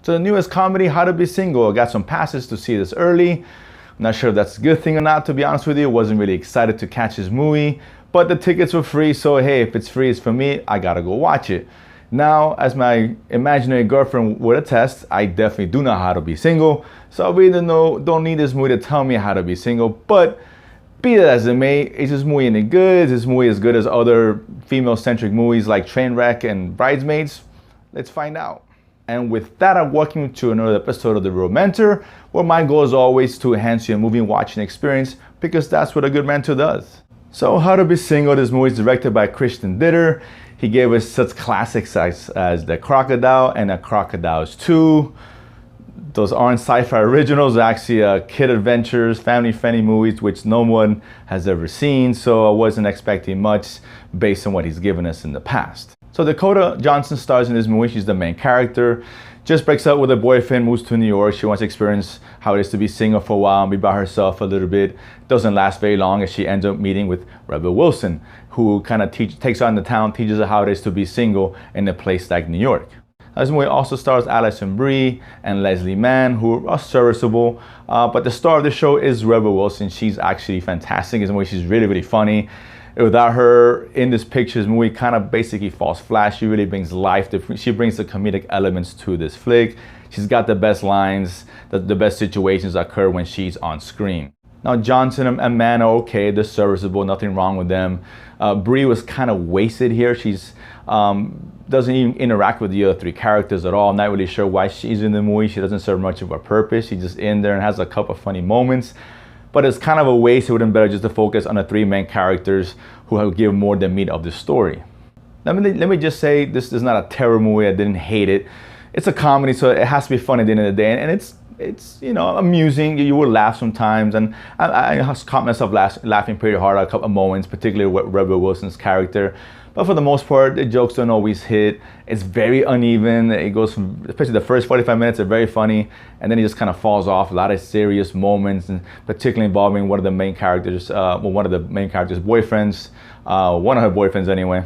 So the newest comedy, How to Be Single. I got some passes to see this early. I'm not sure if that's a good thing or not, to be honest with you. Wasn't really excited to catch this movie, but the tickets were free, so hey, if it's free, it's for me. I gotta go watch it. Now, as my imaginary girlfriend would attest, I definitely do know how to be single. So I really don't need this movie to tell me how to be single, but be that as it may, is this movie any good? Is this movie as good as other female-centric movies like Trainwreck and Bridesmaids? Let's find out. And with that, I'm welcome you to another episode of The Real Mentor, where my goal is always to enhance your movie watching experience, because that's what a good mentor does. So, How to Be Single, this movie is directed by Christian Ditter. He gave us such classics as The Crocodile and The Crocodiles 2. Those aren't sci-fi originals, they're actually kid adventures, family-friendly movies, which no one has ever seen, so I wasn't expecting much based on what he's given us in the past. So Dakota Johnson stars in this movie. She's the main character. Just breaks up with her boyfriend, moves to New York. She wants to experience how it is to be single for a while and be by herself a little bit. Doesn't last very long as she ends up meeting with Rebel Wilson, who kind of takes her into town, teaches her how it is to be single in a place like New York. This movie also stars Alison Brie and Leslie Mann, who are serviceable, but the star of the show is Rebel Wilson. She's actually fantastic in this movie. She's really, really funny. Without her in this picture, this movie kind of basically falls flat. She really brings life. She brings the comedic elements to this flick. She's got the best lines. The best situations occur when she's on screen. Now, Johnson and Mann are okay. They're serviceable. Nothing wrong with them. Brie was kind of wasted here. She's doesn't even interact with the other three characters at all. I'm not really sure why she's in the movie. She doesn't serve much of a purpose. She's just in there and has a couple of funny moments. But it's kind of a waste. It would have been better just to focus on the three main characters who have given more than meat of the story. Let me just say, this is not a terror movie. I didn't hate it. It's a comedy, so it has to be fun at the end of the day. And it's you know, amusing. You will laugh sometimes. And I caught myself laughing pretty hard at a couple of moments, particularly with Rebel Wilson's character. But for the most part, the jokes don't always hit. It's very uneven. It goes from, especially the first 45 minutes are very funny, and then it just kind of falls off. A lot of serious moments, and particularly involving one of the main characters, one of the main characters' boyfriends, one of her boyfriends anyway,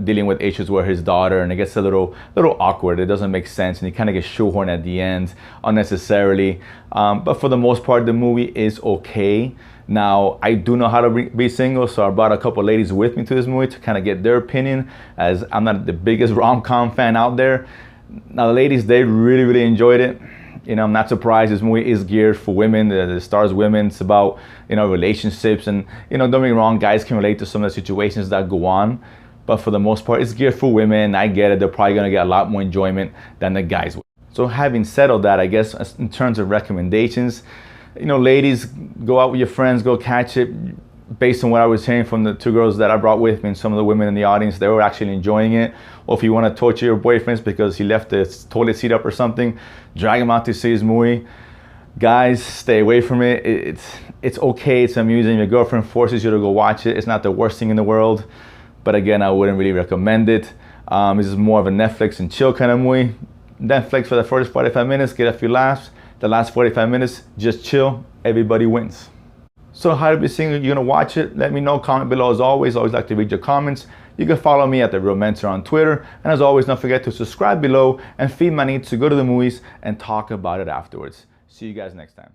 dealing with issues with his daughter, and it gets a little awkward. It doesn't make sense, and he kind of gets shoehorned at the end unnecessarily. But for the most part, the movie is okay. Now, I do know how to be single, so I brought a couple ladies with me to this movie to kind of get their opinion, as I'm not the biggest rom-com fan out there. Now, the ladies, they really enjoyed it. You know, I'm not surprised. This movie is geared for women. It stars women. It's about, you know, relationships, and, you know, don't get me wrong, guys can relate to some of the situations that go on, but for the most part, it's geared for women. I get it. They're probably going to get a lot more enjoyment than the guys would. So having said all that, I guess in terms of recommendations, you know, ladies, go out with your friends, go catch it. Based on what I was hearing from the two girls that I brought with me and some of the women in the audience, they were actually enjoying it. Or if you want to torture your boyfriends because he left the toilet seat up or something, drag him out to see his movie. Guys, stay away from it. It's okay, it's amusing. Your girlfriend forces you to go watch it. It's not the worst thing in the world. But again, I wouldn't really recommend it. This is more of a Netflix and chill kind of movie. Netflix for the first 45 minutes, get a few laughs. The last 45 minutes, just chill. Everybody wins. So How to Be Single, you're gonna watch it? Let me know, comment below as always. Always like to read your comments. You can follow me at The Real Mentor on Twitter. And as always, don't forget to subscribe below and feed my need to go to the movies and talk about it afterwards. See you guys next time.